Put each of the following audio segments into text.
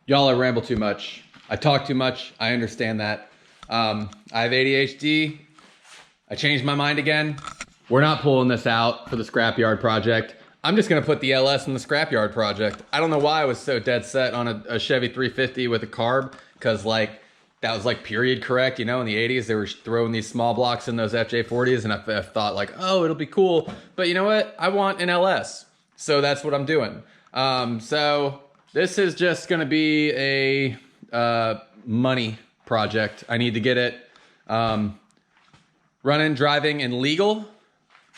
Y'all, I ramble too much. I talk too much. I understand that. I have ADHD. I changed my mind again. We're not pulling this out for the scrapyard project. I'm just gonna put the LS in the scrapyard project. I don't know why I was so dead set on a Chevy 350 with a carb, because like that was like period correct. You know, in the 80s they were throwing these small blocks in those FJ40s, and I thought like, oh, it'll be cool. But you know what? I want an LS, so that's what I'm doing. So this is just gonna be a money project. I need to get it running, driving, and legal,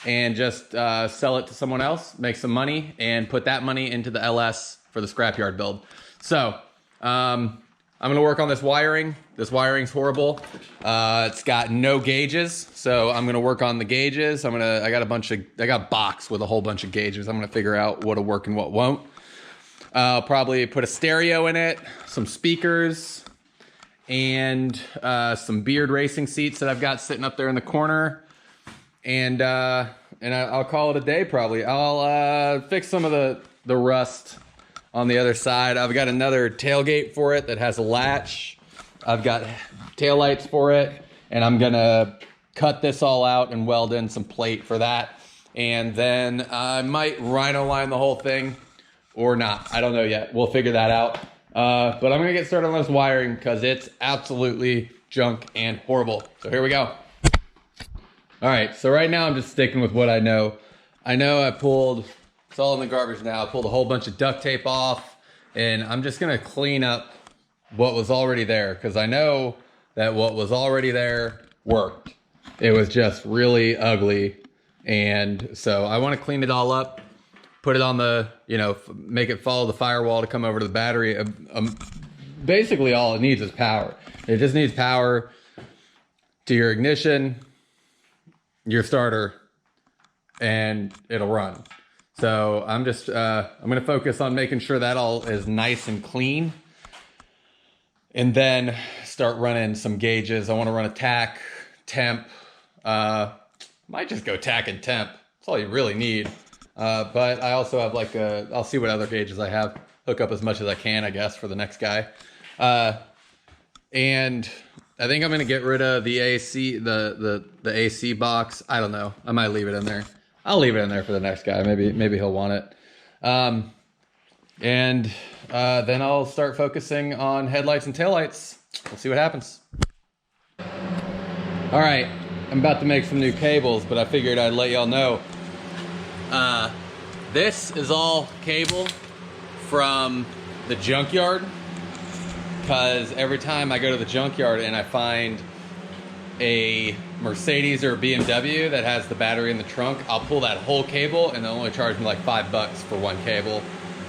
and just sell it to someone else, make some money, and put that money into the LS for the scrapyard build. So I'm gonna work on this wiring. This wiring's horrible. It's got no gauges, so I'm gonna work on the gauges. I got a box with a whole bunch of gauges. I'm gonna figure out what'll work and what won't. I'll probably put a stereo in it, some speakers, and some Beard racing seats that I've got sitting up there in the corner. And I'll call it a day probably. I'll fix some of the rust on the other side. I've got another tailgate for it that has a latch. I've got taillights for it, and I'm gonna cut this all out and weld in some plate for that. And then I might rhino line the whole thing or not. I don't know yet. We'll figure that out. But I'm gonna get started on this wiring because it's absolutely junk and horrible. So here we go. All right, so right now I'm just sticking with what I know. I know I pulled, it's all in the garbage now, I pulled a whole bunch of duct tape off, and I'm just gonna clean up what was already there, because I know that what was already there worked. It was just really ugly, and so I wanna clean it all up, put it on the, you know, make it follow the firewall to come over to the battery. Basically all it needs is power. It just needs power to your ignition, your starter, and it'll run. So I'm just I'm gonna focus on making sure that all is nice and clean, and then start running some gauges. I want to run a tack, temp, might just go tack and temp. That's all you really need. But I also have like I'll see what other gauges I have, hook up as much as I can, I guess, for the next guy. And I think I'm gonna get rid of the AC, the AC box. I don't know. I might leave it in there. I'll leave it in there for the next guy. Maybe he'll want it. And then I'll start focusing on headlights and taillights. We'll see what happens. All right, I'm about to make some new cables, but I figured I'd let y'all know. This is all cable from the junkyard, because every time I go to the junkyard and I find a Mercedes or a BMW that has the battery in the trunk, I'll pull that whole cable and they'll only charge me like $5 for one cable.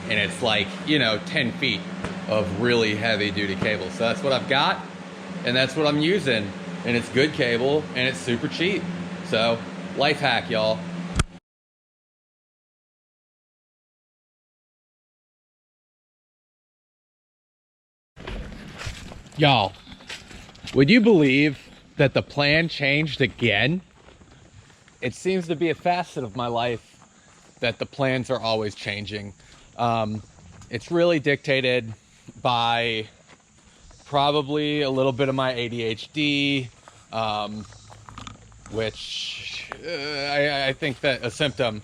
And it's like, you know, 10 feet of really heavy duty cable. So that's what I've got, and that's what I'm using. And it's good cable and it's super cheap. So life hack, y'all. Y'all, would you believe that the plan changed again? It seems to be a facet of my life that the plans are always changing. It's really dictated by probably a little bit of my ADHD, which I think that a symptom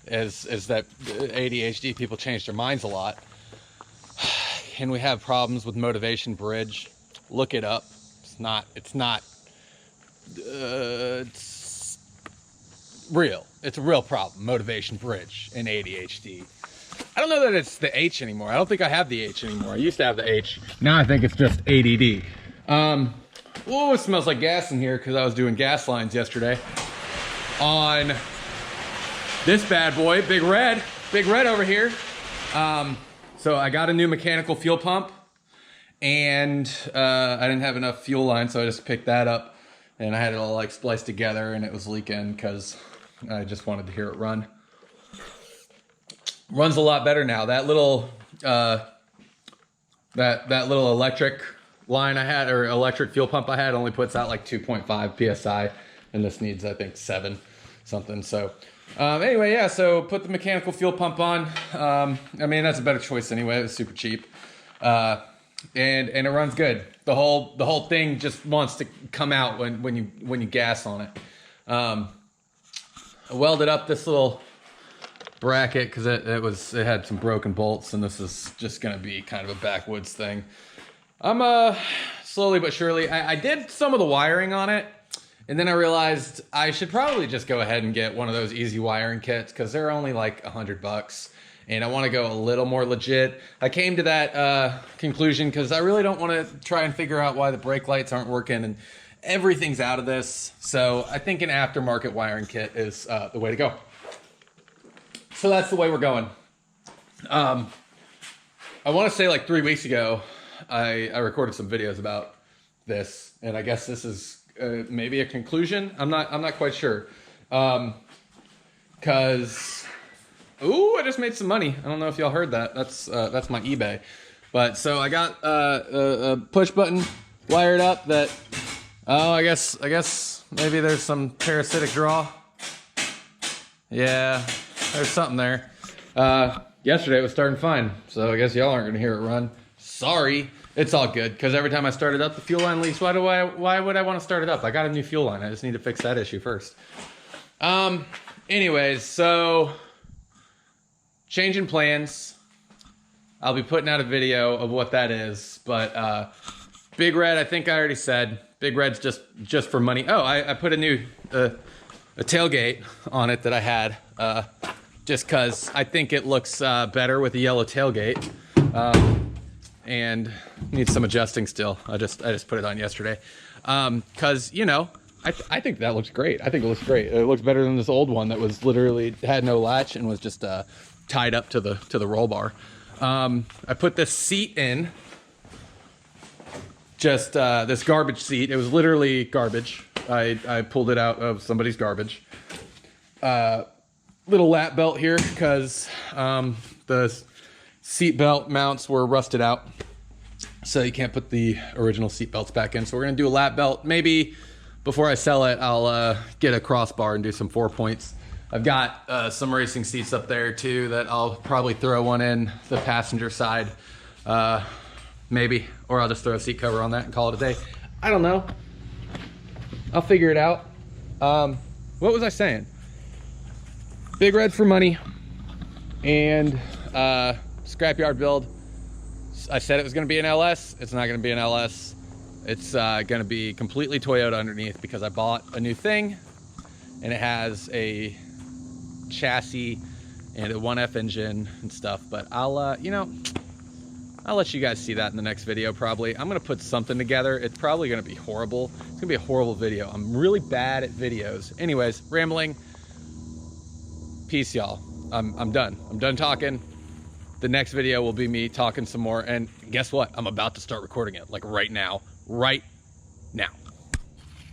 is that ADHD people change their minds a lot. And we have problems with motivation bridge. Look it up. It's real. It's a real problem, motivation bridge in ADHD. I don't know that it's the H anymore. I don't think I have the H anymore. I used to have the H. Now I think it's just ADD. Oh, it smells like gas in here because I was doing gas lines yesterday on this bad boy, Big Red over here. So I got a new mechanical fuel pump, and I didn't have enough fuel line, so I just picked that up, and I had it all like spliced together, and it was leaking because I just wanted to hear it run. Runs a lot better now. That little that little electric line I had, or electric fuel pump I had, only puts out like 2.5 psi, and this needs, I think, 7 something. So anyway, yeah, so put the mechanical fuel pump on. I mean, that's a better choice anyway. It was super cheap. and it runs good. The whole thing just wants to come out when you gas on it. I welded up this little bracket because it had some broken bolts, and this is just gonna be kind of a backwoods thing. I'm slowly but surely, I did some of the wiring on it, and then I realized I should probably just go ahead and get one of those easy wiring kits because they're only like $100, and I want to go a little more legit. I came to that conclusion because I really don't want to try and figure out why the brake lights aren't working, and everything's out of this. So I think an aftermarket wiring kit is the way to go. So that's the way we're going. I want to say like 3 weeks ago, I recorded some videos about this, and I guess this is maybe a conclusion. I'm not quite sure. Cause, ooh, I just made some money. I don't know if y'all heard that. That's my eBay. But so I got a push button wired up that, oh, I guess maybe there's some parasitic draw. Yeah, there's something there. Yesterday it was starting fine, so I guess y'all aren't gonna hear it run. Sorry, it's all good, because every time I start it up, the fuel line leaks. Why would I want to start it up? I got a new fuel line. I just need to fix that issue first. Anyways, so changing plans. I'll be putting out a video of what that is, but Big Red, I think I already said. Big Red's just for money. Oh, I put a new a tailgate on it that I had, just because I think it looks better with a yellow tailgate. And needs some adjusting still. I just put it on yesterday. Cause you know, I think that looks great. I think it looks great. It looks better than this old one that was literally had no latch and was just tied up to the roll bar. I put this seat in, just this garbage seat. It was literally garbage. I pulled it out of somebody's garbage. Little lap belt here because the seat belt mounts were rusted out, so you can't put the original seat belts back in. So we're gonna do a lap belt. Maybe before I sell it, I'll get a crossbar and do some 4 points. I've got some racing seats up there too that I'll probably throw one in the passenger side, maybe, or I'll just throw a seat cover on that and call it a day. I don't know. I'll figure it out. What was I saying? Big Red for money, and scrapyard build. I said it was going to be an LS. It's not going to be an LS. It's going to be completely Toyota underneath because I bought a new thing, and it has a chassis and a 1F engine and stuff. But I'll, you know, I'll let you guys see that in the next video probably. I'm going to put something together. It's probably going to be horrible. It's going to be a horrible video. I'm really bad at videos. Anyways, rambling. Peace, y'all. I'm done. I'm done talking. The next video will be me talking some more, and guess what? I'm about to start recording it, like right now. Right now.